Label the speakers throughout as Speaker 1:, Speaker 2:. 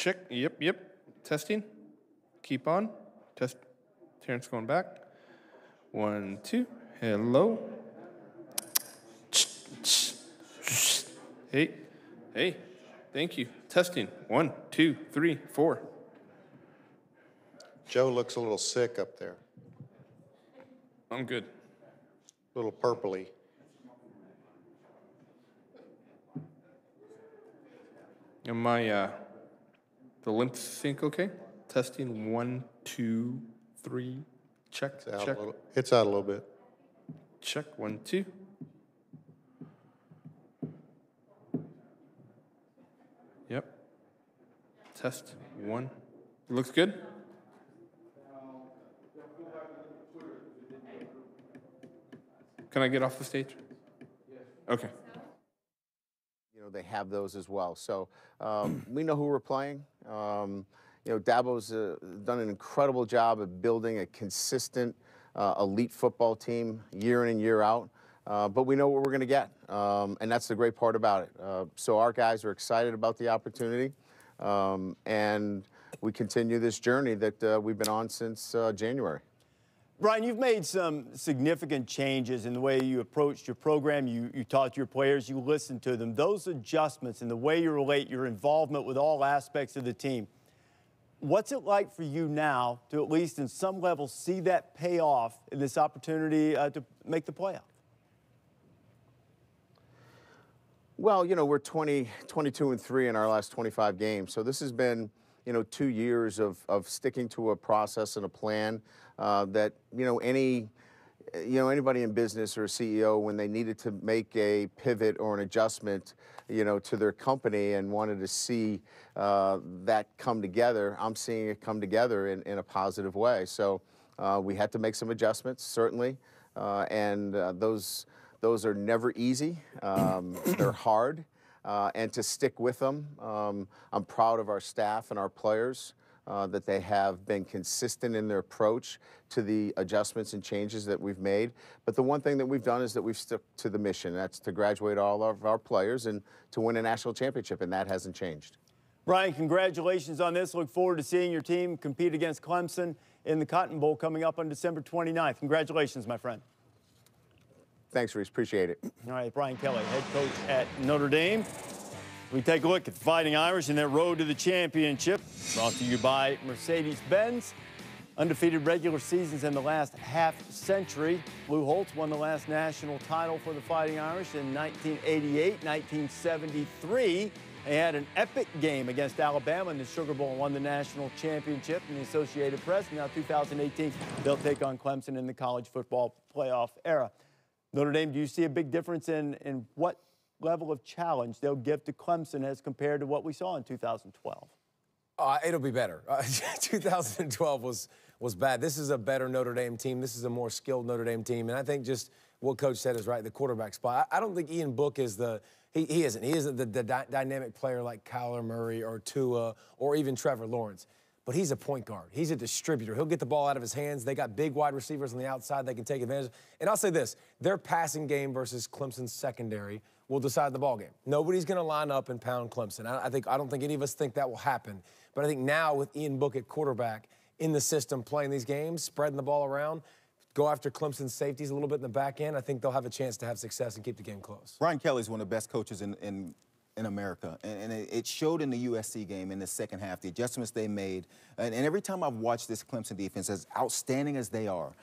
Speaker 1: check. Yep. Testing. Keep on. Test. Terrence going back. 1, 2. Hello. Hey. Thank you. Testing. 1, 2, 3, 4.
Speaker 2: Joe looks a little sick up there.
Speaker 1: I'm good.
Speaker 2: A little purpley.
Speaker 1: Am my the lymph sync okay? Testing. 1, 2, 3. Check. Check.
Speaker 2: It's out a little bit.
Speaker 1: Check. 1, 2. Yep. Test. 1. Looks good. Can I get off the stage? Okay.
Speaker 3: You know, they have those as well. So we know who we're playing. You know, Dabo's done an incredible job of building a consistent elite football team year in and year out. But we know what we're going to get, and that's the great part about it. So our guys are excited about the opportunity, and we continue this journey that we've been on since January.
Speaker 4: Brian, you've made some significant changes in the way you approached your program. You talked to your players, you listened to them. Those adjustments in the way you relate, your involvement with all aspects of the team, what's it like for you now to at least in some level see that pay off in this opportunity to make the playoff?
Speaker 3: Well, you know, we're 22-3 in our last 25 games. So this has been, you know, 2 years of sticking to a process and a plan that, anybody in business or a CEO, when they needed to make a pivot or an adjustment, to their company and wanted to see that come together, I'm seeing it come together in a positive way. So we had to make some adjustments, certainly, and those are never easy. They're hard. And to stick with them, I'm proud of our staff and our players that they have been consistent in their approach to the adjustments and changes that we've made. But the one thing that we've done is that we've stuck to the mission. That's to graduate all of our players and to win a national championship, and that hasn't changed.
Speaker 4: Brian, congratulations on this. Look forward to seeing your team compete against Clemson in the Cotton Bowl coming up on December 29th. Congratulations, my friend.
Speaker 3: Thanks, Reese. Appreciate it.
Speaker 4: All right, Brian Kelly, head coach at Notre Dame. We take a look at the Fighting Irish and their road to the championship. Brought to you by Mercedes-Benz. Undefeated regular seasons in the last half-century. Lou Holtz won the last national title for the Fighting Irish in 1988, 1973. They had an epic game against Alabama in the Sugar Bowl and won the national championship in the Associated Press. Now 2018, they'll take on Clemson in the college football playoff era. Notre Dame, do you see a big difference in what level of challenge they'll give to Clemson as compared to what we saw in 2012?
Speaker 5: It'll be better. 2012 was bad. This is a better Notre Dame team. This is a more skilled Notre Dame team. And I think just what Coach said is right, the quarterback spot. I don't think Ian Book is he isn't the dynamic player like Kyler Murray or Tua or even Trevor Lawrence. But he's a point guard. He's a distributor. He'll get the ball out of his hands. They got big wide receivers on the outside they can take advantage of. And I'll say this, their passing game versus Clemson's secondary will decide the ball game. Nobody's going to line up and pound Clemson. I don't think any of us think that will happen. But I think now with Ian Book at quarterback in the system playing these games, spreading the ball around, go after Clemson's safeties a little bit in the back end, I think they'll have a chance to have success and keep the game close.
Speaker 6: Brian Kelly's one of the best coaches in America, and it showed in the USC game in the second half, the adjustments they made. And every time I've watched this Clemson defense, as outstanding as they are,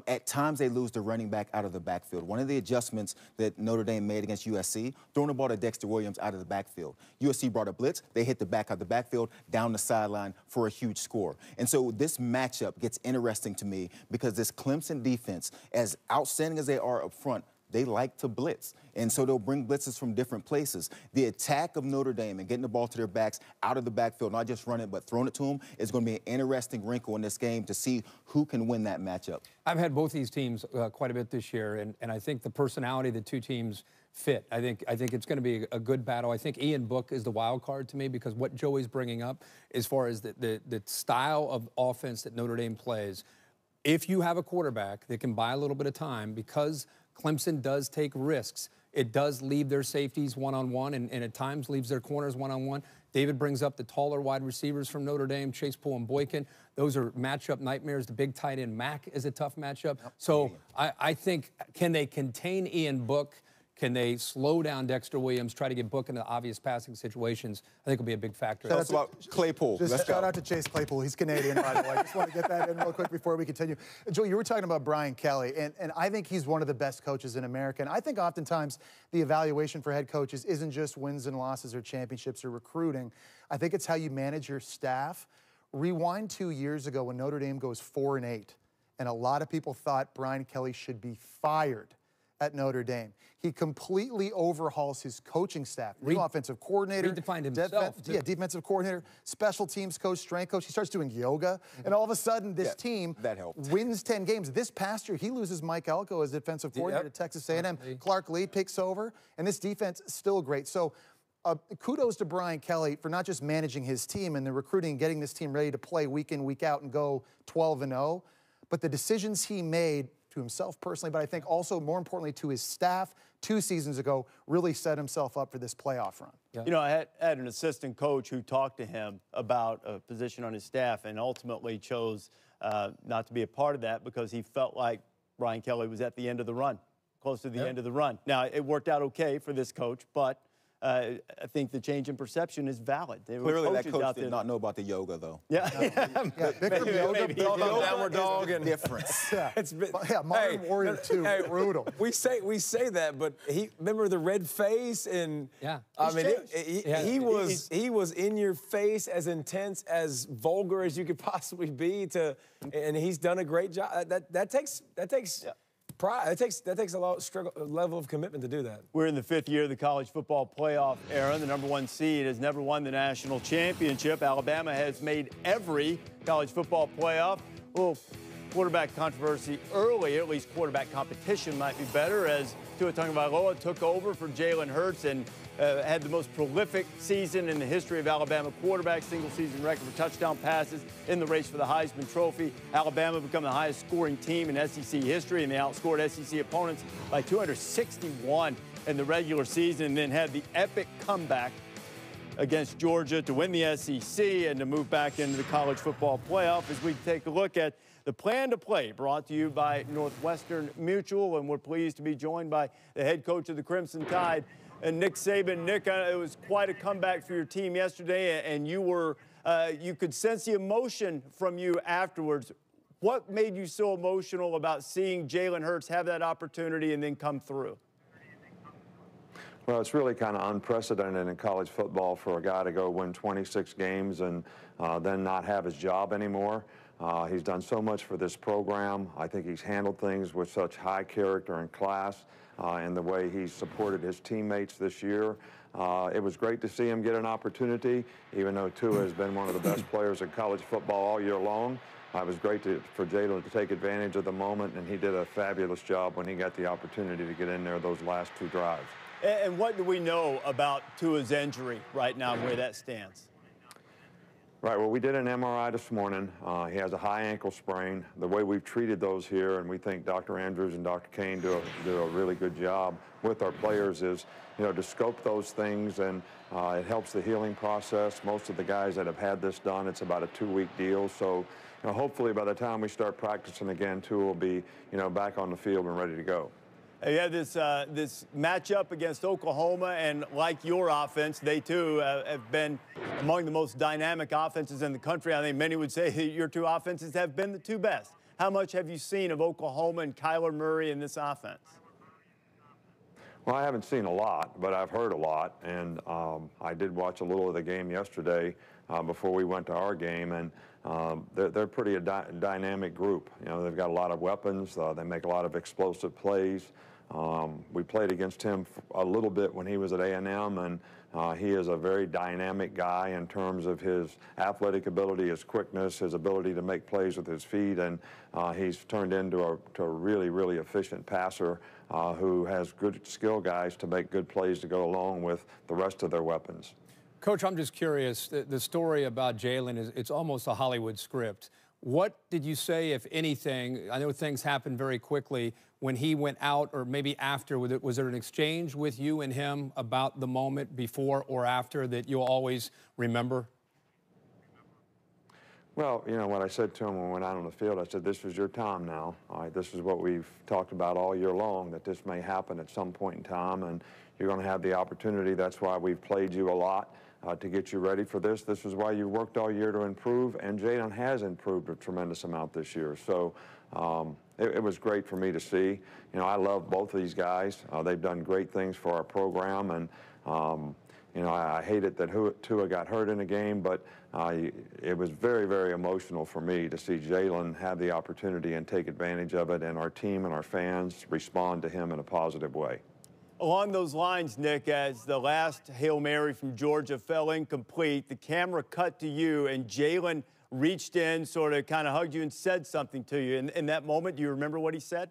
Speaker 6: at times they lose the running back out of the backfield. One of the adjustments that Notre Dame made against USC, throwing the ball to Dexter Williams out of the backfield. USC brought a blitz, they hit the back of the backfield, down the sideline for a huge score. And so this matchup gets interesting to me because this Clemson defense, as outstanding as they are up front, they like to blitz. And so they'll bring blitzes from different places. The attack of Notre Dame and getting the ball to their backs out of the backfield, not just running it, but throwing it to them, is going to be an interesting wrinkle in this game to see who can win that matchup.
Speaker 7: I've had both these teams quite a bit this year, and I think the personality of the two teams fit. I think it's going to be a good battle. I think Ian Book is the wild card to me because what Joey's bringing up as far as the style of offense that Notre Dame plays, if you have a quarterback that can buy a little bit of time, because Clemson does take risks, it does leave their safeties one-on-one and at times leaves their corners one-on-one. David brings up the taller wide receivers from Notre Dame, Chase Poole and Boykin. Those are matchup nightmares. The big tight end Mack is a tough matchup. So I think, can they contain Ian Book? Can they slow down Dexter Williams, try to get Book into obvious passing situations? I think will be a big factor.
Speaker 6: Tell us about Claypool.
Speaker 8: Just shout out to Chase Claypool. He's Canadian, by the way. I just want to get that in real quick before we continue. Joe, you were talking about Brian Kelly, and I think he's one of the best coaches in America. And I think oftentimes the evaluation for head coaches isn't just wins and losses or championships or recruiting. I think it's how you manage your staff. Rewind 2 years ago when Notre Dame goes 4-8, and a lot of people thought Brian Kelly should be fired at Notre Dame. He completely overhauls his coaching staff. New offensive coordinator.
Speaker 7: Redefined himself, too.
Speaker 8: Defensive coordinator, special teams coach, strength coach. He starts doing yoga. And all of a sudden, this team wins 10 games. This past year, he loses Mike Elko as defensive coordinator at Texas A&M. Clark Lee takes over, and this defense is still great. So kudos to Brian Kelly for not just managing his team and the recruiting, getting this team ready to play week in, week out and go 12-0, but the decisions he made to himself personally, but I think also more importantly to his staff 2 seasons ago, really set himself up for this playoff run.
Speaker 4: You know, I had an assistant coach who talked to him about a position on his staff and ultimately chose not to be a part of that because he felt like Brian Kelly was at the end of the run, close to the end of the run. Now, it worked out okay for this coach, but I think the change in perception is valid.
Speaker 6: Clearly, that coach did not know about the yoga, though.
Speaker 5: Maybe downward dog and
Speaker 6: difference.
Speaker 8: Modern Warrior 2, brutal.
Speaker 5: We say that, but remember the red face and I mean he was in your face, as intense, as vulgar as you could possibly be. And he's done a great job. That takes pride. That takes a level of commitment to do that.
Speaker 4: We're in the 5th year of the college football playoff era. The #1 seed has never won the national championship. Alabama has made every college football playoff. Well, quarterback controversy early, at least quarterback competition might be better, as Tua Tagovailoa took over for Jalen Hurts and had the most prolific season in the history of Alabama quarterbacks, single-season record for touchdown passes in the race for the Heisman Trophy. Alabama become the highest-scoring team in SEC history, and they outscored SEC opponents by 261 in the regular season, and then had the epic comeback against Georgia to win the SEC and to move back into the college football playoff. As we take a look at the plan to play, brought to you by Northwestern Mutual, and we're pleased to be joined by the head coach of the Crimson Tide, and Nick Saban. Nick, it was quite a comeback for your team yesterday, and you could sense the emotion from you afterwards. What made you so emotional about seeing Jalen Hurts have that opportunity and then come through?
Speaker 9: Well, it's really kind of unprecedented in college football for a guy to go win 26 games and then not have his job anymore. He's done so much for this program. I think he's handled things with such high character and class in the way he's supported his teammates this year. It was great to see him get an opportunity, even though Tua has been one of the best players in college football all year long. It was great for Jalen to take advantage of the moment, and he did a fabulous job when he got the opportunity to get in there those last 2 drives.
Speaker 4: And what do we know about Tua's injury right now, where that stands?
Speaker 9: Right, well, we did an MRI this morning. He has a high ankle sprain. The way we've treated those here, and we think Dr. Andrews and Dr. Kane do a really good job with our players, is, to scope those things, and it helps the healing process. Most of the guys that have had this done, it's about a 2-week deal. So, hopefully by the time we start practicing again, Tua will be, back on the field and ready to go.
Speaker 4: You had this matchup against Oklahoma, and like your offense, they too have been among the most dynamic offenses in the country. I think many would say that your 2 offenses have been the 2 best. How much have you seen of Oklahoma and Kyler Murray in this offense?
Speaker 9: Well, I haven't seen a lot, but I've heard a lot, and I did watch a little of the game yesterday before we went to our game, and they're pretty dynamic group. They've got a lot of weapons. They make a lot of explosive plays. We played against him a little bit when he was at A&M, and he is a very dynamic guy in terms of his athletic ability, his quickness, his ability to make plays with his feet, and he's turned into a really, really efficient passer who has good skill guys to make good plays to go along with the rest of their weapons.
Speaker 7: Coach, I'm just curious, the story about Jalen it's almost a Hollywood script. What did you say, if anything? I know things happen very quickly when he went out, or maybe after. Was there an exchange with you and him about the moment before or after that you'll always remember?
Speaker 9: Well, you know, what I said to him when we went out on the field, I said, this is your time now. All right, this is what we've talked about all year long, that this may happen at some point in time, and you're going to have the opportunity. That's why we've played you a lot to get you ready for this. This is why you worked all year to improve, and Jalen has improved a tremendous amount this year. So it was great for me to see. You know, I love both of these guys. They've done great things for our program, and you know, I hated that Tua got hurt in the game, but it was very, very emotional for me to see Jalen have the opportunity and take advantage of it, and our team and our fans respond to him in a positive way.
Speaker 4: Along those lines, Nick, as the last Hail Mary from Georgia fell incomplete, the camera cut to you, and Jalen reached in, sort of kind of hugged you and said something to you. In that moment, do you remember what he said?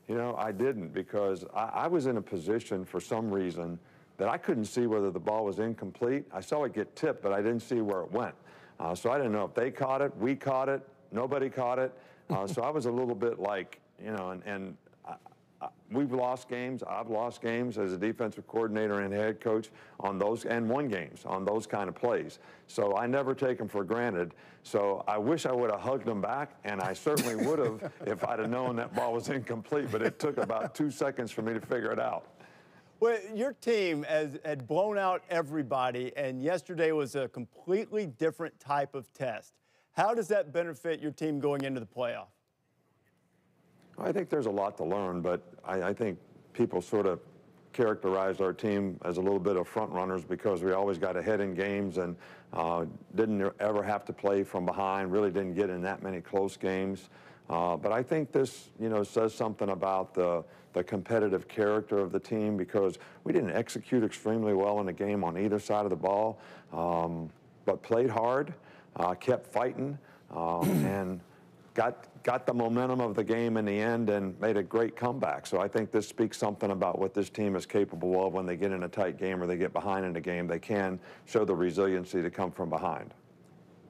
Speaker 9: You know, I didn't, because I was in a position for some reason that I couldn't see whether the ball was incomplete. I saw it get tipped, but I didn't see where it went. So I didn't know if they caught it, we caught it, nobody caught it. So I was a little bit like, you know, and we've lost games. I've lost games as a defensive coordinator and head coach on those, and won games on those kind of plays. So I never take them for granted. So I wish I would have hugged them back, and I certainly would have if I'd have known that ball was incomplete, but it took about 2 seconds for me to figure it out.
Speaker 4: Well, your team had blown out everybody, and yesterday was a completely different type of test. How does that benefit your team going into the playoff?
Speaker 9: I think there's a lot to learn, but I think people sort of characterized our team as a little bit of front runners because we always got ahead in games and didn't ever have to play from behind, really didn't get in that many close games. But I think this, you know, says something about the competitive character of the team, because we didn't execute extremely well in the game on either side of the ball, but played hard, kept fighting, and got the momentum of the game in the end and made a great comeback. So I think this speaks something about what this team is capable of when they get in a tight game or they get behind in a game. They can show the resiliency to come from behind.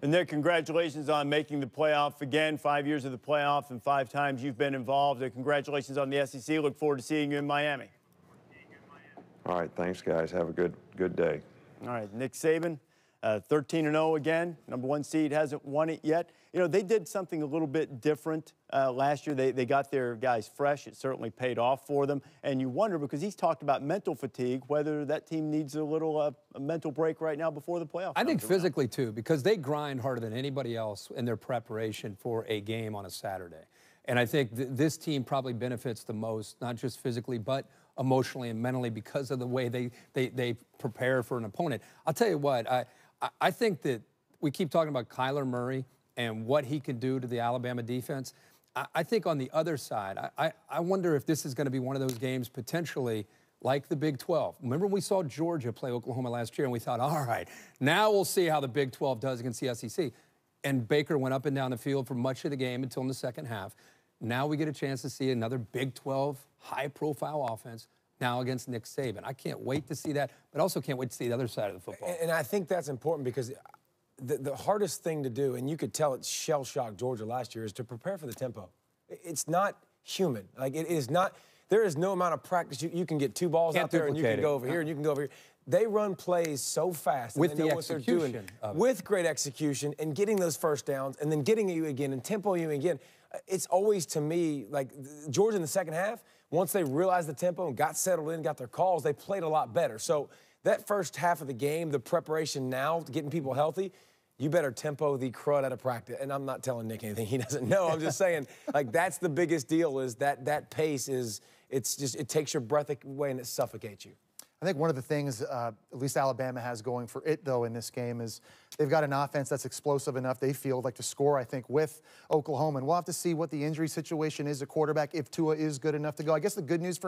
Speaker 4: And Nick, congratulations on making the playoff again. 5 years of the playoff and 5 times you've been involved. And congratulations on the SEC. Look forward to seeing you in Miami.
Speaker 9: All right, thanks, guys. Have a good day.
Speaker 4: All right, Nick Saban, 13-0 again. #1 seed, hasn't won it yet. You know, they did something a little bit different last year. They got their guys fresh. It certainly paid off for them. And you wonder, because he's talked about mental fatigue, whether that team needs a little a mental break right now before the playoffs.
Speaker 7: I think physically, too, because they grind harder than anybody else in their preparation for a game on a Saturday. And I think this team probably benefits the most, not just physically, but emotionally and mentally, because of the way they prepare for an opponent. I'll tell you what, I think that we keep talking about Kyler Murray and what he can do to the Alabama defense. I think on the other side, I wonder if this is going to be one of those games potentially like the Big 12. Remember we saw Georgia play Oklahoma last year, and we thought, all right, now we'll see how the Big 12 does against the SEC. And Baker went up and down the field for much of the game until in the second half. Now we get a chance to see another Big 12 high-profile offense now against Nick Saban. I can't wait to see that, but also can't wait to see the other side of the football.
Speaker 5: And I think that's important, because the hardest thing to do, and you could tell it shell-shocked Georgia last year, is to prepare for the tempo. It's not human. Like, it is not. There is no amount of practice. You can get 2 balls out there, and you can go over here, and you can go over here. They run plays so fast, and
Speaker 7: with
Speaker 5: they know what they're doing, with great execution, and getting those first downs, and then getting you again, and tempo you again. It's always, to me, like Georgia in the second half, once they realized the tempo and got settled in, got their calls, they played a lot better. So that first half of the game, the preparation now, getting people healthy, you better tempo the crud out of practice. And I'm not telling Nick anything he doesn't know. I'm just saying, like, that's the biggest deal, is that pace is, it takes your breath away and it suffocates you.
Speaker 8: I think one of the things, at least Alabama has going for it, though, in this game is they've got an offense that's explosive enough, they feel like, to score, I think, with Oklahoma. And we'll have to see what the injury situation is at quarterback, if Tua is good enough to go. I guess the good news for him